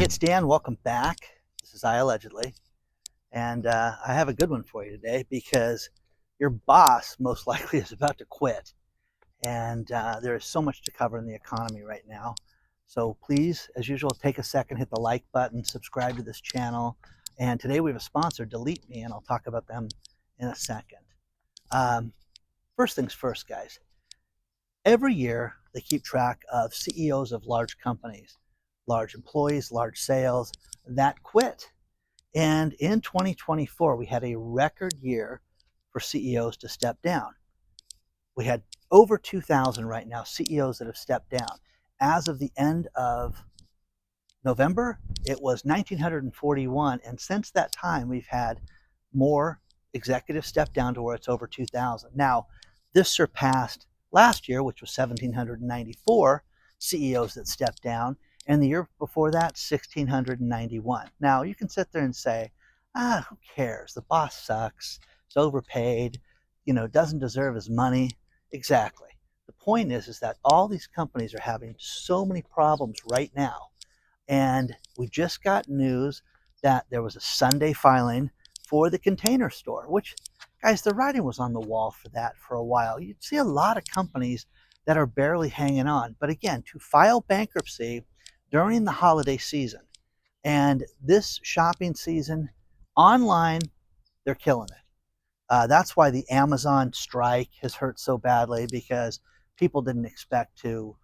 Hey, it's Dan. Welcome back. This is iAllegedly. And I have a good one for you today because your boss most likely is about to quit. And there is so much to cover in the economy right now. So please, as usual, take a second, hit the like button, subscribe to this channel. And today we have a sponsor, Delete Me, and I'll talk about them in a second. First things first, guys. Every year, they keep track of CEOs of large companies, large employees, large sales that quit. And in 2024, we had a record year for CEOs to step down. We had over 2,000 right now CEOs that have stepped down. As of the end of November, it was 1,941. And since that time, we've had more executives step down to where it's over 2,000. Now, this surpassed last year, which was 1,794 CEOs that stepped down, and the year before that, 1,691. Now, you can sit there and say, who cares? The boss sucks, is overpaid, doesn't deserve his money. Exactly. The point is that all these companies are having so many problems right now. And we just got news that there was a Sunday filing for the Container Store, which, guys, the writing was on the wall for that for a while. You'd see a lot of companies that are barely hanging on. But again, to file bankruptcy during the holiday season and this shopping season, online, they're killing it. That's why the Amazon strike has hurt so badly, because people didn't expect to,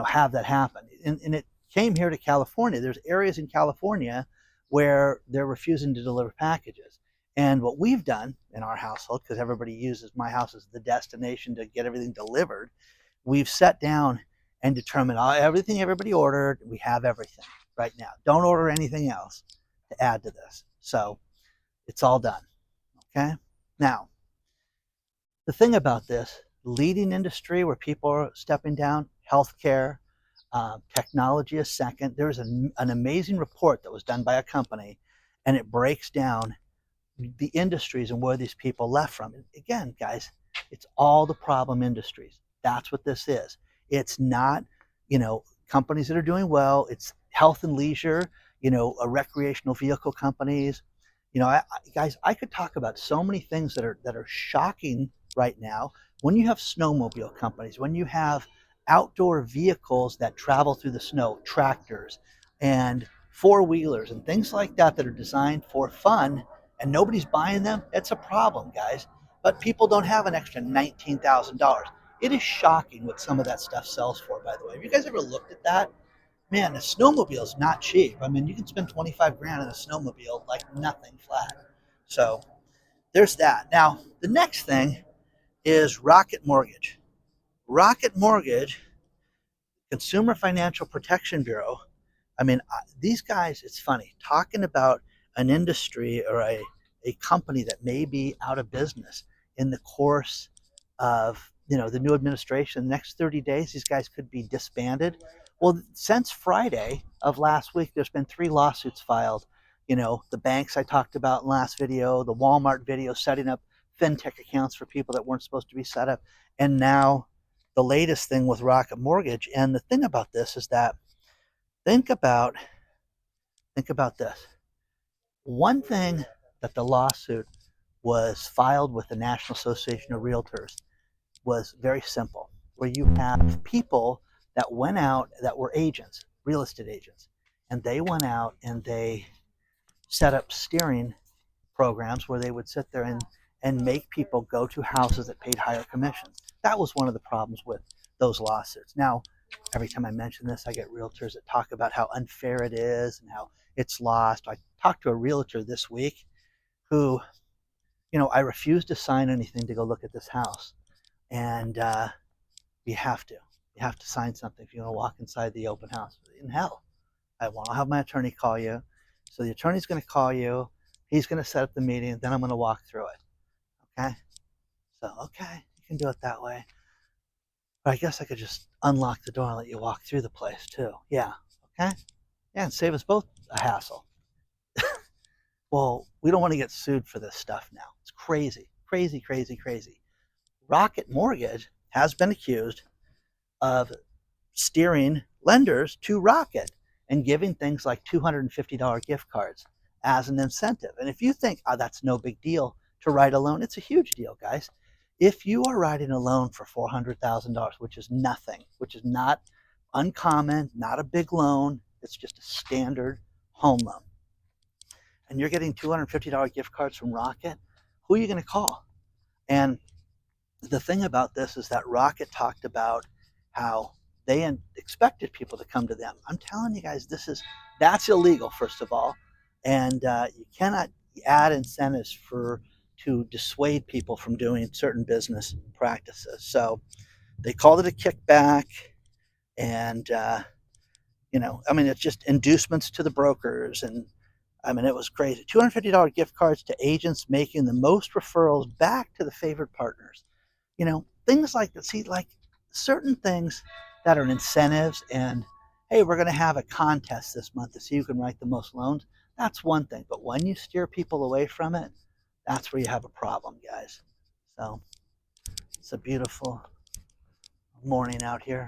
have that happen. And it came here to California. There's areas in California where they're refusing to deliver packages. And what we've done in our household, because everybody uses my house as the destination to get everything delivered, we've sat down and determined everything everybody ordered. We have everything right now. Don't order anything else to add to this. So it's all done. Okay? Now, the thing about this, leading industry where people are stepping down, healthcare, technology is second. There's an amazing report that was done by a company, and it breaks down the industries and where these people left from. And again, guys, it's all the problem industries. That's what this is. It's not, companies that are doing well. It's health and leisure, recreational vehicle companies. Guys, I could talk about so many things that are shocking right now. When you have snowmobile companies, when you have outdoor vehicles that travel through the snow, tractors and four-wheelers and things like that that are designed for fun, and nobody's buying them, it's a problem, guys. But people don't have an extra $19,000. It is shocking what some of that stuff sells for, by the way. Have you guys ever looked at that? Man, a snowmobile is not cheap. I mean, you can spend 25 grand on a snowmobile like nothing flat. So there's that. Now, the next thing is Rocket Mortgage. Rocket Mortgage, Consumer Financial Protection Bureau. I mean, these guys, it's funny, talking about an industry or a company that may be out of business in the course of, the new administration. The next 30 days, these guys could be disbanded. Well, since Friday of last week, there's been 3 lawsuits filed. The banks I talked about in last video, the Walmart video setting up fintech accounts for people that weren't supposed to be set up, and now the latest thing with Rocket Mortgage. And the thing about this is that think about this. One thing that the lawsuit was filed with the National Association of Realtors was very simple, where you have people that went out that were agents, real estate agents, and they went out and they set up steering programs where they would sit there and make people go to houses that paid higher commissions. That was one of the problems with those lawsuits. Now, every time I mention this, I get realtors that talk about how unfair it is and how it's lost. I talked to a realtor this week who, I refused to sign anything to go look at this house. And you have to sign something if you want to walk inside the open house. In hell, I'll have my attorney call you. So the attorney's going to call you. He's going to set up the meeting. Then I'm going to walk through it. Okay? So, okay, you can do it that way. But I guess I could just unlock the door and let you walk through the place too. Yeah. Okay? Yeah, and save us both a hassle. Well, we don't want to get sued for this stuff now. It's crazy, crazy, crazy, crazy. Rocket Mortgage has been accused of steering lenders to Rocket and giving things like $250 gift cards as an incentive. And if you think, oh, that's no big deal to write a loan, it's a huge deal, guys. If you are writing a loan for $400,000, which is nothing, which is not uncommon, not a big loan, it's just a standard home loan, and you're getting $250 gift cards from Rocket, who are you going to call? And the thing about this is that Rocket talked about how they expected people to come to them. I'm telling you guys, that's illegal, first of all, and you cannot add incentives to dissuade people from doing certain business practices. So they called it a kickback, and it's just inducements to the brokers, and it was crazy. $250 gift cards to agents making the most referrals back to the favored partners. Things like that. See, like certain things that are incentives, and hey, we're going to have a contest this month to see who can write the most loans. That's one thing. But when you steer people away from it, that's where you have a problem, guys. So it's a beautiful morning out here.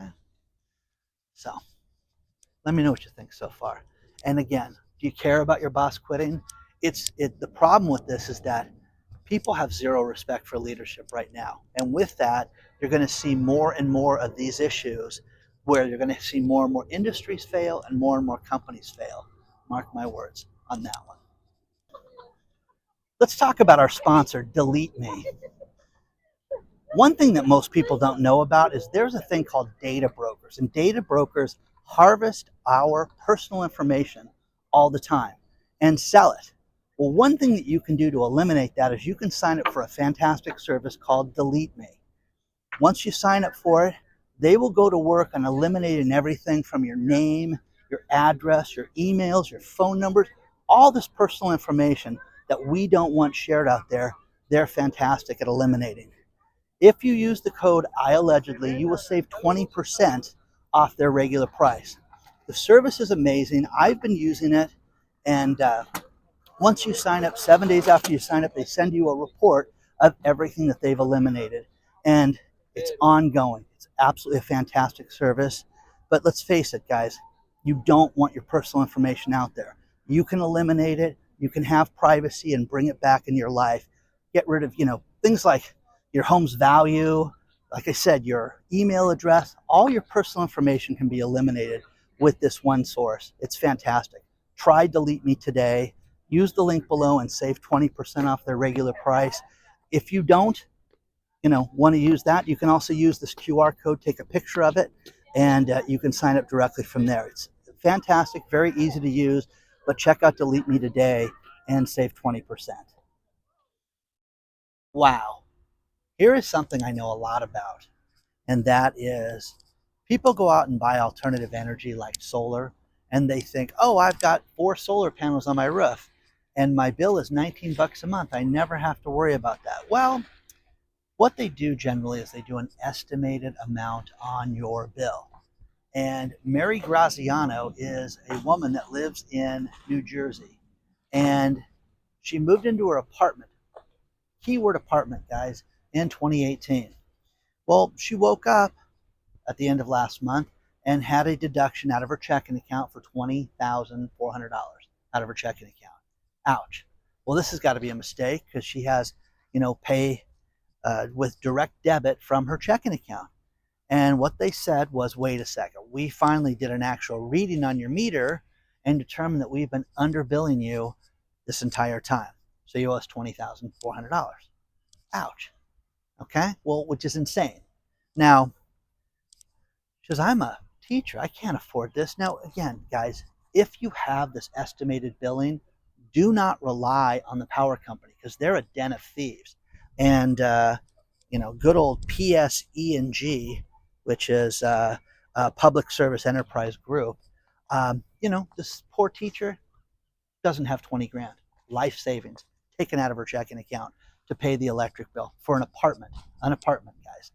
Yeah. So let me know what you think so far. And again, do you care about your boss quitting? The problem with this is that people have zero respect for leadership right now. And with that, you're going to see more and more of these issues where you're going to see more and more industries fail and more companies fail. Mark my words on that one. Let's talk about our sponsor, Delete Me. One thing that most people don't know about is there's a thing called data brokers, and data brokers harvest our personal information all the time and sell it. Well, one thing that you can do to eliminate that is you can sign up for a fantastic service called Delete Me. Once you sign up for it, they will go to work on eliminating everything from your name, your address, your emails, your phone numbers, all this personal information that we don't want shared out there. They're fantastic at eliminating. If you use the code iAllegedly, you will save 20% off their regular price. The service is amazing. I've been using it, and once you sign up, 7 days after you sign up, they send you a report of everything that they've eliminated. And it's ongoing. It's absolutely a fantastic service. But let's face it, guys, you don't want your personal information out there. You can eliminate it. You can have privacy and bring it back in your life. Get rid of, things like your home's value, like I said, your email address, all your personal information can be eliminated with this one source. It's fantastic. Try Delete Me today. Use the link below and save 20% off their regular price. If you don't, want to use that, you can also use this QR code, take a picture of it, and you can sign up directly from there. It's fantastic, very easy to use, but check out Delete Me today and save 20%. Wow. Here is something I know a lot about, and that is people go out and buy alternative energy like solar, and they think, oh, I've got 4 solar panels on my roof, and my bill is $19 a month. I never have to worry about that. Well, what they do generally is they do an estimated amount on your bill. And Mary Graziano is a woman that lives in New Jersey, and she moved into her apartment, keyword apartment, guys, in 2018. Well, she woke up at the end of last month and had a deduction out of her checking account for $20,400 out of her checking account. Ouch. Well, this has got to be a mistake because she has, pay with direct debit from her checking account. And what they said was, wait a second, we finally did an actual reading on your meter and determined that we've been underbilling you this entire time. So you owe us $20,400. Ouch. Okay, well, which is insane. Now, she says, I'm a teacher. I can't afford this. Now, again, guys, if you have this estimated billing, do not rely on the power company because they're a den of thieves. And, good old PSE&G, which is a Public Service Enterprise Group, this poor teacher doesn't have 20 grand, life savings taken out of her checking account to pay the electric bill for an apartment, guys.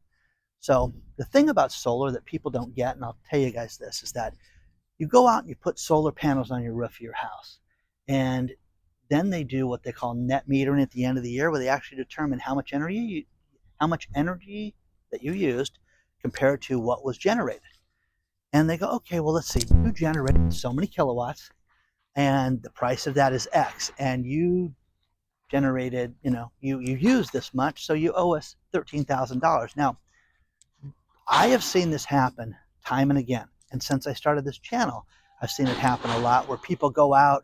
So the thing about solar that people don't get, and I'll tell you guys this, is that you go out and you put solar panels on your roof of your house, and then they do what they call net metering at the end of the year, where they actually determine how much energy that you used compared to what was generated. And they go, okay, well, let's see, you generated so many kilowatts and the price of that is X, and you generated, you used this much, so you owe us $13,000. Now, I have seen this happen time and again. And since I started this channel, I've seen it happen a lot where people go out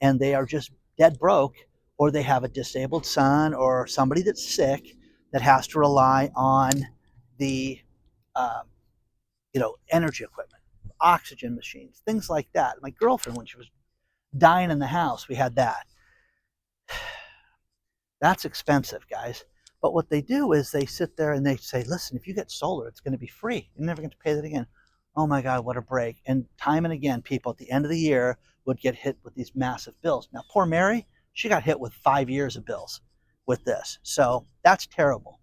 and they are just dead broke, or they have a disabled son or somebody that's sick that has to rely on the, um, energy equipment, oxygen machines, things like that. My girlfriend, when she was dying in the house, we had that. That's expensive, guys. But what they do is they sit there and they say, listen, if you get solar, it's going to be free. You're never going to pay that again. Oh my God, what a break. And time and again, people at the end of the year would get hit with these massive bills. Now, poor Mary, she got hit with 5 years of bills with this. So that's terrible.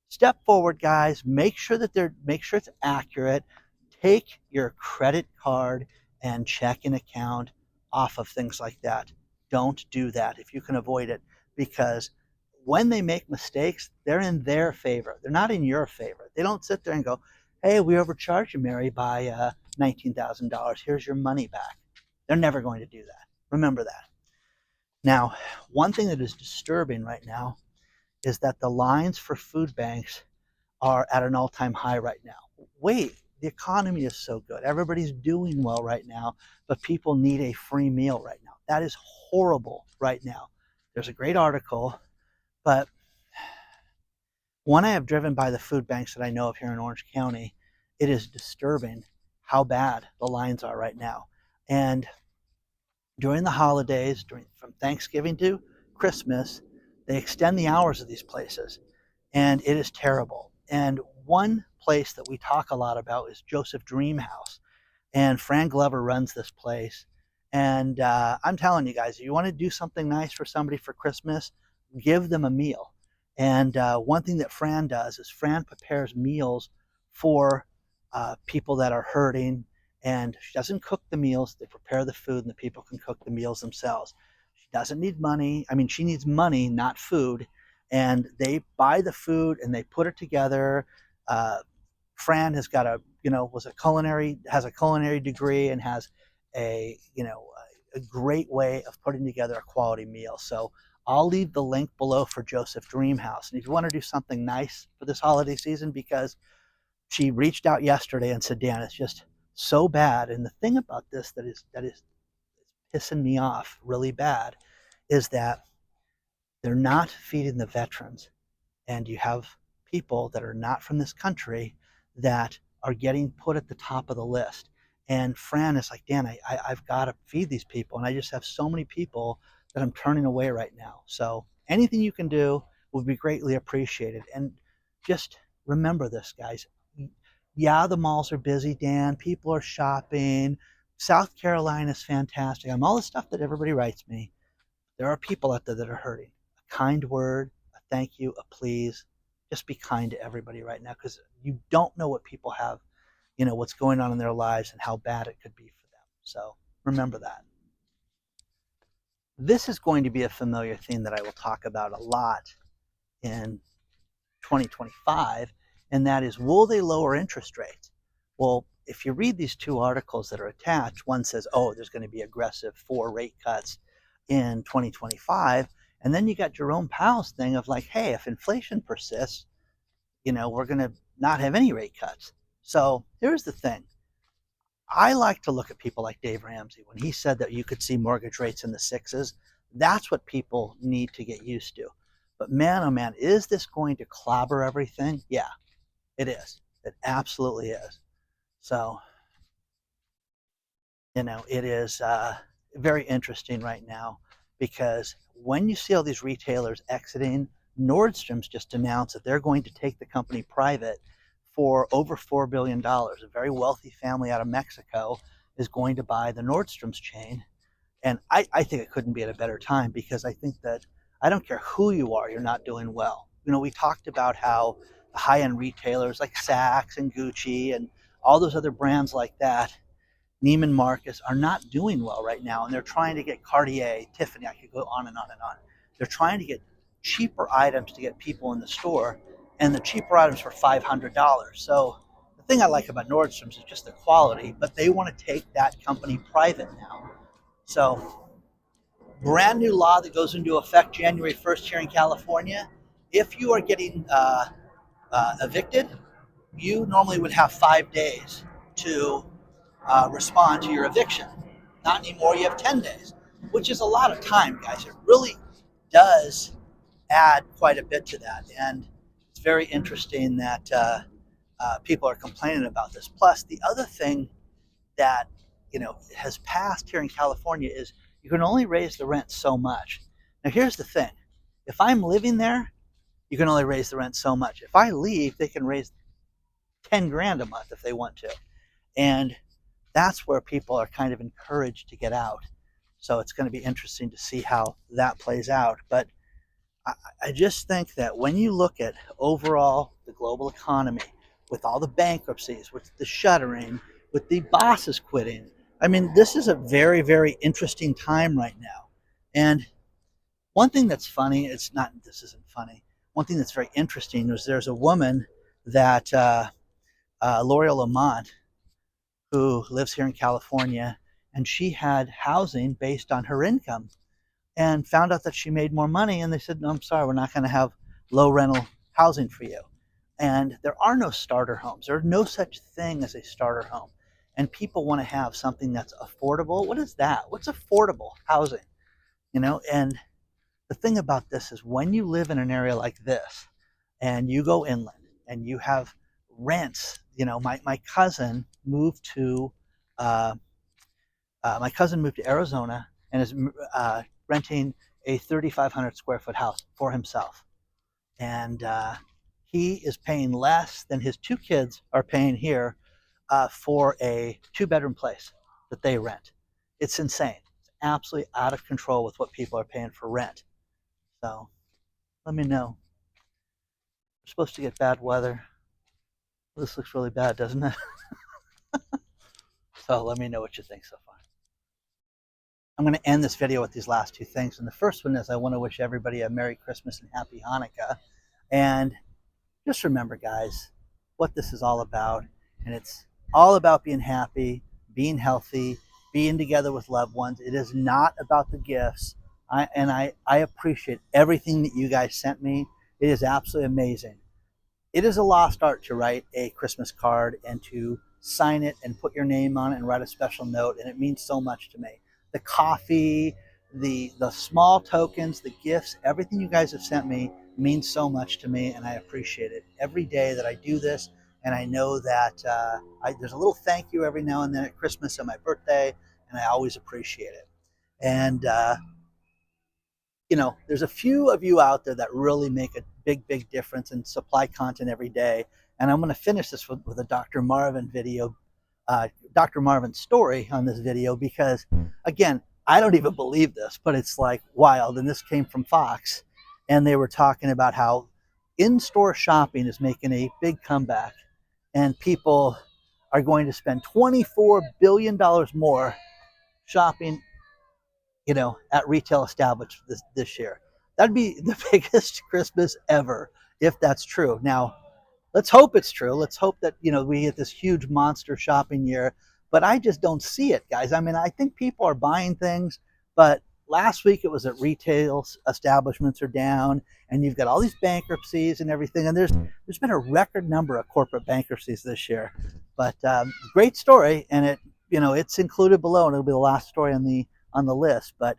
Step forward, guys. Make sure it's accurate. Take your credit card and checking account off of things like that. Don't do that if you can avoid it, because when they make mistakes, they're in their favor. They're not in your favor. They don't sit there and go, hey, we overcharged you, Mary, by $19,000. Here's your money back. They're never going to do that. Remember that. Now, one thing that is disturbing right now is that the lines for food banks are at an all-time high right now. Wait, the economy is so good. Everybody's doing well right now, but people need a free meal right now. That is horrible right now. There's a great article, but when I have driven by the food banks that I know of here in Orange County, it is disturbing how bad the lines are right now. And during the holidays, from Thanksgiving to Christmas, they extend the hours of these places, and it is terrible. And one place that we talk a lot about is Joseph Dreamhouse, and Fran Glover runs this place. And I'm telling you guys, if you want to do something nice for somebody for Christmas, give them a meal. And one thing that Fran does is Fran prepares meals for people that are hurting, and she doesn't cook the meals. They prepare the food, and the people can cook the meals themselves. She doesn't need money. I mean, she needs money, not food. And they buy the food and they put it together. Fran has got has a culinary degree and has a great way of putting together a quality meal. So I'll leave the link below for Joseph Dreamhouse. And if you want to do something nice for this holiday season, because she reached out yesterday and said, Dan, it's just so bad. And the thing about this that is pissing me off really bad is that they're not feeding the veterans. And you have people that are not from this country that are getting put at the top of the list. And Fran is like, Dan, I've got to feed these people. And I just have so many people that I'm turning away right now. So anything you can do would be greatly appreciated. And just remember this, guys. Yeah, the malls are busy, Dan. People are shopping. South Carolina is fantastic. I'm all the stuff that everybody writes me. There are people out there that are hurting. A kind word, a thank you, a please. Just be kind to everybody right now, because you don't know what people have, what's going on in their lives and how bad it could be for them. So remember that. This is going to be a familiar theme that I will talk about a lot in 2025, and that is, will they lower interest rates? Well, if you read these two articles that are attached, one says, oh, there's going to be aggressive 4 rate cuts in 2025. And then you got Jerome Powell's thing of like, hey, if inflation persists, we're going to not have any rate cuts. So here's the thing. I like to look at people like Dave Ramsey. When he said that you could see mortgage rates in the 6s, that's what people need to get used to. But man, oh man, is this going to clobber everything? Yeah, it is. It absolutely is. So, it is very interesting right now, because when you see all these retailers exiting, Nordstrom's just announced that they're going to take the company private for over $4 billion. A very wealthy family out of Mexico is going to buy the Nordstrom's chain. And I think it couldn't be at a better time, because I think that I don't care who you are, you're not doing well. We talked about how the high-end retailers like Saks and Gucci and all those other brands like that, Neiman Marcus, are not doing well right now. And they're trying to get Cartier, Tiffany, I could go on and on and on. They're trying to get cheaper items to get people in the store, and the cheaper items for $500. So thing I like about Nordstrom's is just the quality, but they want to take that company private now. So, brand new law that goes into effect January 1st here in California. If you are getting evicted, you normally would have 5 days to respond to your eviction. Not anymore, you have 10 days, which is a lot of time, guys. It really does add quite a bit to that. And it's very interesting that people are complaining about this. Plus, the other thing that has passed here in California is you can only raise the rent so much. Now, here's the thing: if I'm living there, you can only raise the rent so much. If I leave, they can raise 10 grand a month if they want to, and that's where people are kind of encouraged to get out. So it's going to be interesting to see how that plays out. But I just think that when you look at overall the global economy, with all the bankruptcies, with the shuttering, with the bosses quitting, I mean, this is a very, very interesting time right now. And one thing that's funny, this isn't funny. One thing that's very interesting is there's a woman that, L'Oreal Lamont, who lives here in California, and she had housing based on her income, and found out that she made more money, and they said, no, I'm sorry, we're not going to have low rental housing for you. And there are no starter homes. There's no such thing as a starter home. And people want to have something that's affordable. What is that? What's affordable housing? And the thing about this is when you live in an area like this and you go inland and you have rents, my cousin moved to Arizona and is renting a 3,500 square foot house for himself. And he is paying less than his two kids are paying here for a 2-bedroom place that they rent. It's insane. It's absolutely out of control with what people are paying for rent. So let me know. We're supposed to get bad weather. This looks really bad, doesn't it? So let me know what you think so far. I'm going to end this video with these last two things. And the first one is I want to wish everybody a Merry Christmas and Happy Hanukkah. And just remember, guys, what this is all about. And it's all about being happy, being healthy, being together with loved ones. It is not about the gifts. I appreciate everything that you guys sent me. It is absolutely amazing. It is a lost art to write a Christmas card and to sign it and put your name on it and write a special note. And it means so much to me. The coffee, the small tokens, the gifts, everything you guys have sent me means so much to me, and I appreciate it every day that I do this. And I know that there's a little thank you every now and then at Christmas and my birthday, and I always appreciate it. And there's a few of you out there that really make a big difference and supply content every day. And I'm going to finish this with a Dr. Marvin video, Dr. Marvin's story on this video, because again, I don't even believe this, but it's like wild. And this came from Fox, and they were talking about how in-store shopping is making a big comeback, and people are going to spend $24 billion more shopping, at retail establishments this year. That'd be the biggest Christmas ever if that's true. Now, let's hope it's true. Let's hope that, we get this huge monster shopping year, but I just don't see it, guys. I mean, I think people are buying things, but last week it was that retail establishments are down, and you've got all these bankruptcies and everything, and there's been a record number of corporate bankruptcies this year. But great story, and it's included below, and it'll be the last story on the list. But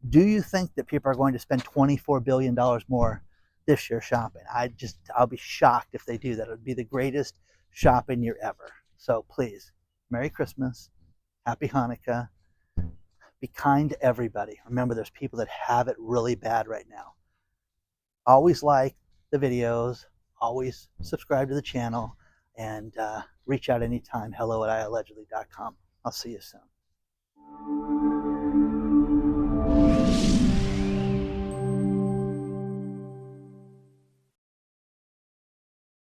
do you think that people are going to spend $24 billion more this year shopping? I'll be shocked if they do that. It would be the greatest shopping year ever. So please, Merry Christmas, Happy Hanukkah. Be kind to everybody. Remember, there's people that have it really bad right now. Always like the videos, always subscribe to the channel, and reach out anytime. hello@iallegedly.com. I'll see you soon.